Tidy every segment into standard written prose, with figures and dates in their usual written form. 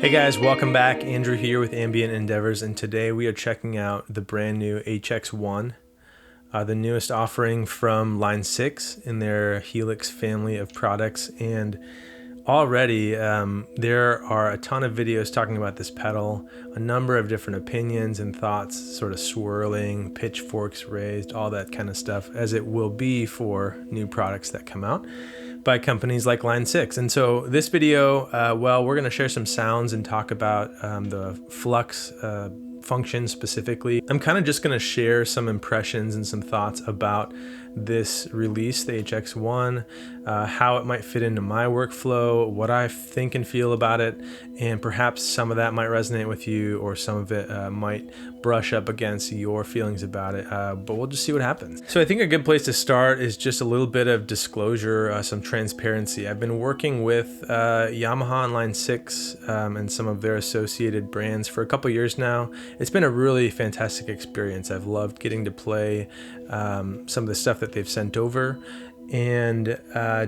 Hey guys, welcome back. Andrew here with Ambient Endeavors, and today we are checking out the brand new HX ONE, the newest offering from Line6 in their Helix family of products. And already there are a ton of videos talking about this pedal, a number of different opinions and thoughts sort of swirling, pitchforks raised, all that kind of stuff, as it will be for new products that come out by companies like Line6. And so this video, well, we're going to share some sounds and talk about the FLUX function specifically. I'm kind of just going to share some impressions and some thoughts about this release, the HX ONE, how it might fit into my workflow, what I think and feel about it, and perhaps some of that might resonate with you, or some of it might brush up against your feelings about it, but we'll just see what happens. So I think a good place to start is just a little bit of disclosure, some transparency. I've been working with Yamaha and Line6 and some of their associated brands for a couple years now. It's been a really fantastic experience. I've loved getting to play some of the stuff that they've sent over, and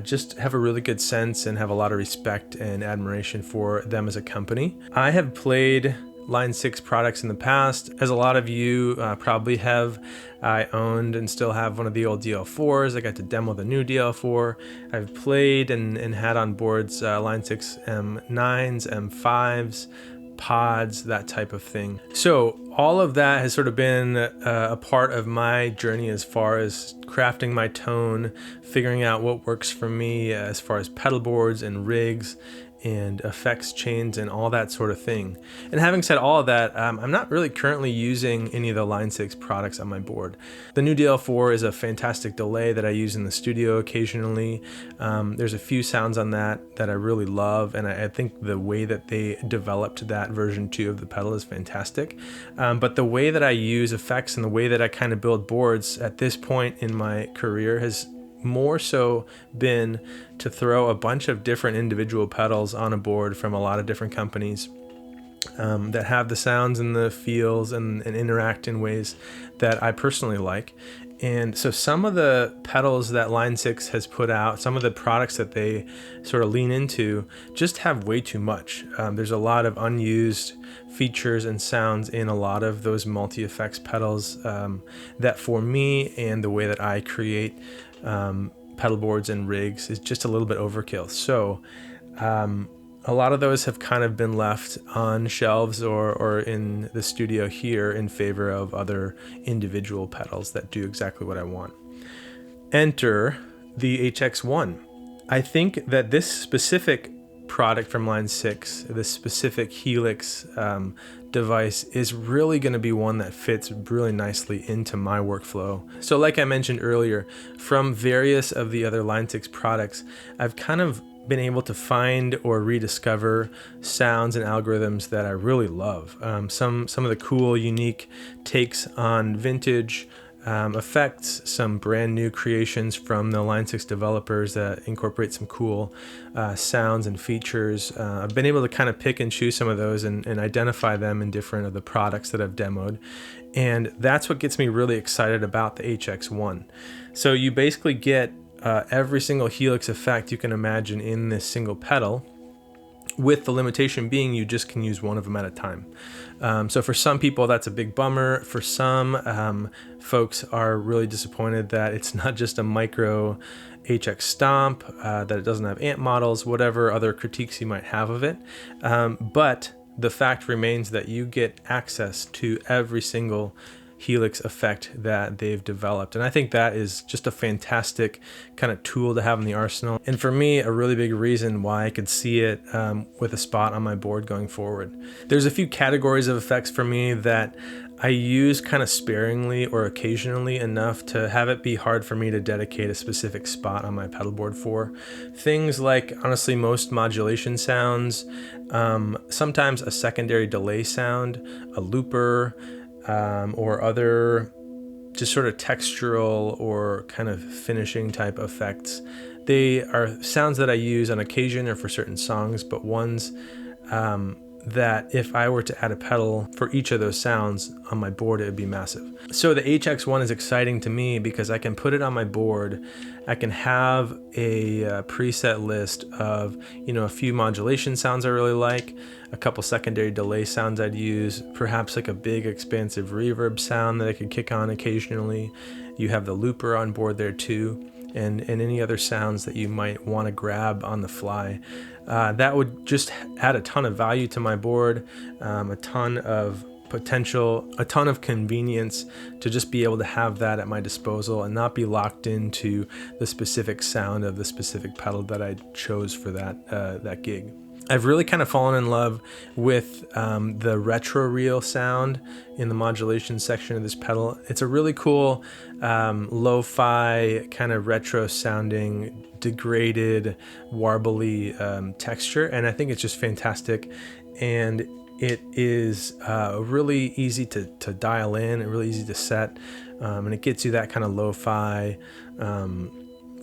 just have a really good sense and have a lot of respect and admiration for them as a company. I have played Line6 products in the past, as a lot of you probably have. I owned and still have one of the old DL4s. I got to demo the new DL4. I've played and had on boards Line6 M9s, M5s, pods, that type of thing. So all of that has sort of been a part of my journey as far as crafting my tone, figuring out what works for me as far as pedal boards and rigs and effects chains and all that sort of thing. And having said all of that, I'm not really currently using any of the Line6 products on my board. The new DL4 is a fantastic delay that I use in the studio occasionally. There's a few sounds on that I really love, and I think the way that they developed that version 2 of the pedal is fantastic. But the way that I use effects and the way that I kind of build boards at this point in my career has more so been to throw a bunch of different individual pedals on a board from a lot of different companies that have the sounds and the feels and interact in ways that I personally like. And so some of the pedals that Line6 has put out, some of the products that they sort of lean into, just have way too much. There's a lot of unused features and sounds in a lot of those multi-effects pedals that for me and the way that I create pedal boards and rigs is just a little bit overkill. So a lot of those have kind of been left on shelves or in the studio here in favor of other individual pedals that do exactly what I want. Enter the HX ONE. I think that this specific product from Line6, this specific Helix device, is really going to be one that fits really nicely into my workflow. So like I mentioned earlier, from various of the other Line6 products, I've kind of been able to find or rediscover sounds and algorithms that I really love. Some of the cool, unique takes on vintage effects, some brand new creations from the Line6 developers that incorporate some cool sounds and features. I've been able to kind of pick and choose some of those and identify them in different of the products that I've demoed. And that's what gets me really excited about the HX ONE. So you basically get every single Helix effect you can imagine in this single pedal, with the limitation being you just can use one of them at a time. So for some people that's a big bummer. For some folks are really disappointed that it's not just a micro HX stomp, that it doesn't have amp models, whatever other critiques you might have of it. But the fact remains that you get access to every single Helix effect that they've developed, and I think that is just a fantastic kind of tool to have in the arsenal, and for me a really big reason why I could see it with a spot on my board going forward. There's a few categories of effects for me that I use kind of sparingly or occasionally enough to have it be hard for me to dedicate a specific spot on my pedal board for. Things like, honestly, most modulation sounds, sometimes a secondary delay sound, a looper, or other just sort of textural or kind of finishing type effects. They are sounds that I use on occasion or for certain songs, but ones that if I were to add a pedal for each of those sounds on my board, it would be massive. So the HX One is exciting to me because I can put it on my board. I can have a preset list of, a few modulation sounds I really like, a couple secondary delay sounds I'd use, perhaps like a big expansive reverb sound that I could kick on occasionally. You have the looper on board there too, and any other sounds that you might want to grab on the fly. That would just add a ton of value to my board, a ton of potential, a ton of convenience to just be able to have that at my disposal and not be locked into the specific sound of the specific pedal that I chose for that gig. I've really kind of fallen in love with the retro reel sound in the modulation section of this pedal. It's a really cool lo-fi kind of retro sounding, degraded, warbly texture, and I think it's just fantastic. And it is really easy to dial in and really easy to set, and it gets you that kind of lo-fi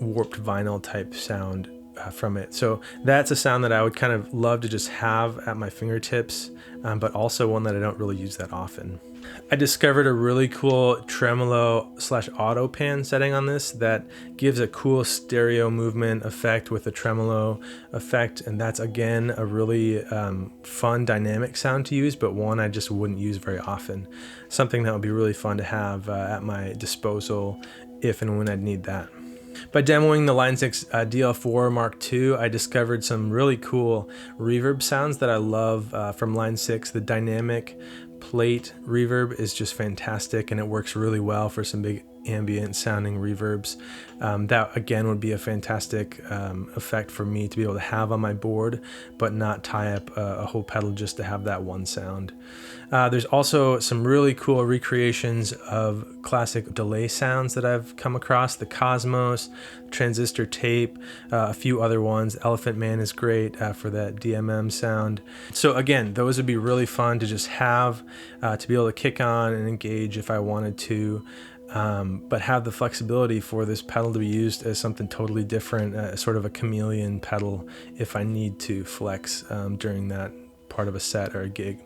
warped vinyl type sound from it. So that's a sound that I would kind of love to just have at my fingertips, but also one that I don't really use that often. I discovered a really cool tremolo / Autopan setting on this that gives a cool stereo movement effect with a tremolo effect, and that's again a really fun dynamic sound to use, but one I just wouldn't use very often. Something that would be really fun to have at my disposal if and when I'd need that. By demoing the Line6 DL4 Mark II, I discovered some really cool reverb sounds that I love from Line6. The dynamic plate reverb is just fantastic, and it works really well for some big ambient sounding reverbs. That again would be a fantastic effect for me to be able to have on my board, but not tie up a whole pedal just to have that one sound. There's also some really cool recreations of classic delay sounds that I've come across. The Cosmos, Transistor Tape, a few other ones. Elephant Man is great for that DMM sound. So again, those would be really fun to just have, to be able to kick on and engage if I wanted to. But have the flexibility for this pedal to be used as something totally different, sort of a chameleon pedal if I need to flex during that part of a set or a gig.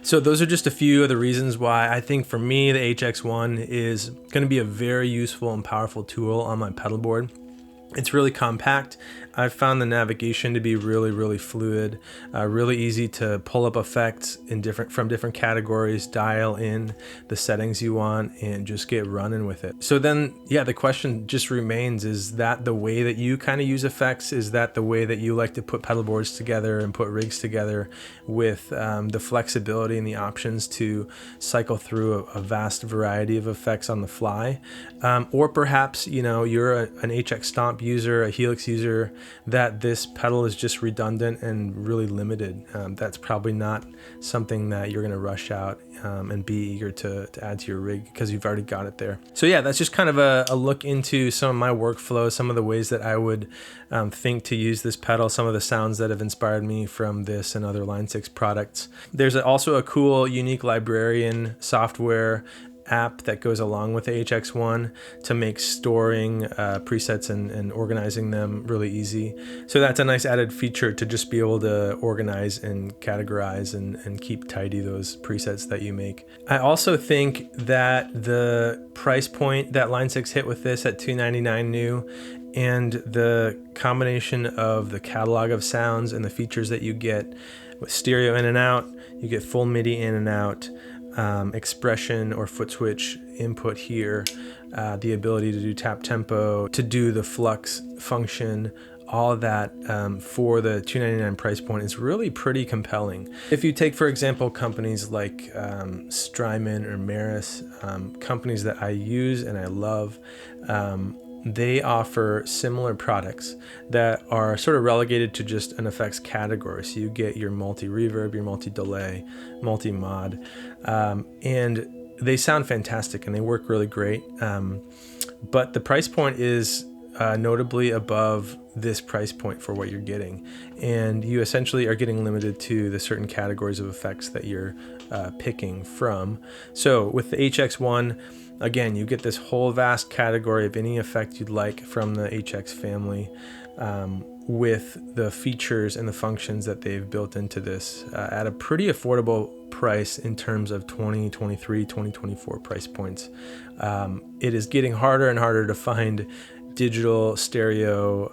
So those are just a few of the reasons why I think for me the HX One is going to be a very useful and powerful tool on my pedal board. It's really compact. I've found the navigation to be really fluid, really easy to pull up effects from different categories, dial in the settings you want, and just get running with it. So then, yeah, the question just remains, is that the way that you kind of use effects? Is that the way that you like to put pedal boards together and put rigs together with the flexibility and the options to cycle through a vast variety of effects on the fly? Or perhaps, you're an HX Stomp user, a Helix user, that this pedal is just redundant and really limited. That's probably not something that you're going to rush out and be eager to add to your rig because you've already got it there. So yeah, that's just kind of a look into some of my workflow, some of the ways that I would think to use this pedal, some of the sounds that have inspired me from this and other Line6 products. There's also a cool, unique librarian software app that goes along with the HX One to make storing presets and organizing them really easy. So that's a nice added feature to just be able to organize and categorize and keep tidy those presets that you make. I also think that the price point that Line6 hit with this at $299 new, and the combination of the catalog of sounds and the features that you get with stereo in and out, you get full MIDI in and out, expression or foot switch input here, the ability to do tap tempo, to do the flux function, all of that for the $299 price point is really pretty compelling. If you take, for example, companies like Strymon or Maris, companies that I use and I love, they offer similar products that are sort of relegated to just an effects category. So you get your multi-reverb, your multi-delay, multi-mod, and they sound fantastic and they work really great. But the price point is notably above this price point for what you're getting. And you essentially are getting limited to the certain categories of effects that you're picking from. So with the HX One, again, you get this whole vast category of any effect you'd like from the HX family. with the features and the functions that they've built into this at a pretty affordable price in terms of 2023, 2024 price points. It is getting harder and harder to find digital stereo,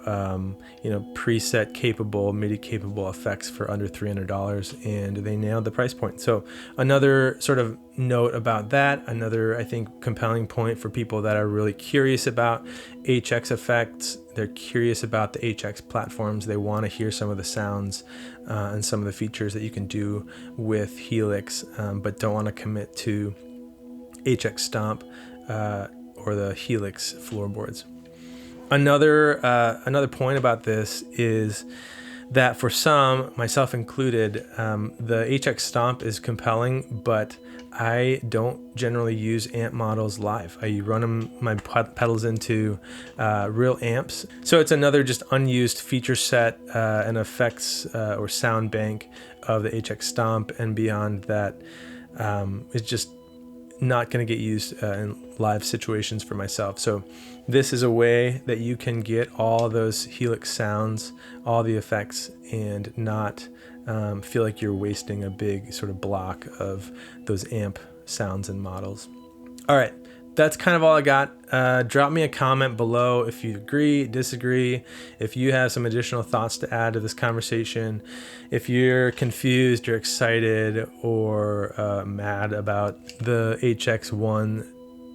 preset capable, MIDI capable effects for under $300, and they nailed the price point. So another sort of note about that, another, I think, compelling point for people that are really curious about HX effects. They're curious about the HX platforms. They want to hear some of the sounds and some of the features that you can do with Helix, but don't want to commit to HX Stomp or the Helix floorboards. Another point about this is that for some, myself included, the HX Stomp is compelling, but I don't generally use amp models live. I run my pedals into real amps. So it's another just unused feature set and effects or sound bank of the HX Stomp, and beyond that, it's just not going to get used in live situations for myself. So this is a way that you can get all those Helix sounds, all the effects, and not feel like you're wasting a big sort of block of those amp sounds and models. All right, that's kind of all I got. Drop me a comment below if you agree, disagree, if you have some additional thoughts to add to this conversation, if you're confused, you're excited, or mad about the HX ONE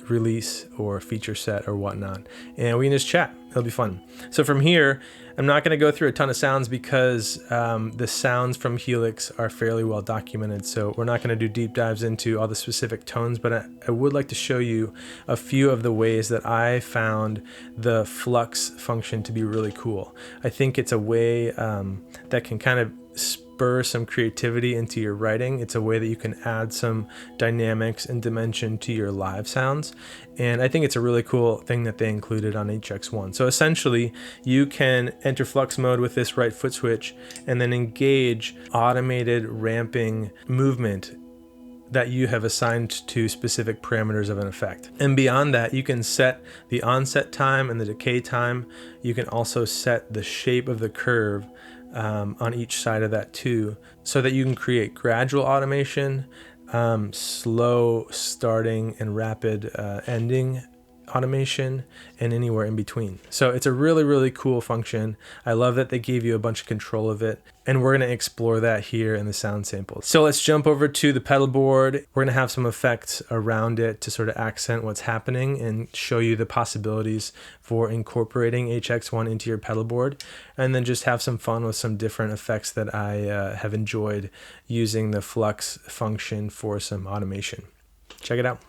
release or feature set or whatnot, and we can just chat. It'll be fun. So from here, I'm not going to go through a ton of sounds because the sounds from Helix are fairly well documented, so we're not going to do deep dives into all the specific tones, but I would like to show you a few of the ways that I found the FLUX function to be really cool. I think it's a way that can kind of spur some creativity into your writing. It's a way that you can add some dynamics and dimension to your live sounds, and I think it's a really cool thing that they included on HX ONE. So essentially, you can enter FLUX mode with this right foot switch and then engage automated ramping movement that you have assigned to specific parameters of an effect. And beyond that, you can set the onset time and the decay time. You can also set the shape of the curve on each side of that too, so that you can create gradual automation, slow starting and rapid ending automation, and anywhere in between. So it's a really, really cool function. I love that they gave you a bunch of control of it, and we're going to explore that here in the sound samples. So let's jump over to the pedal board. We're going to have some effects around it to sort of accent what's happening and show you the possibilities for incorporating HX ONE into your pedal board, and then just have some fun with some different effects that I have enjoyed using the FLUX function for some automation. Check it out.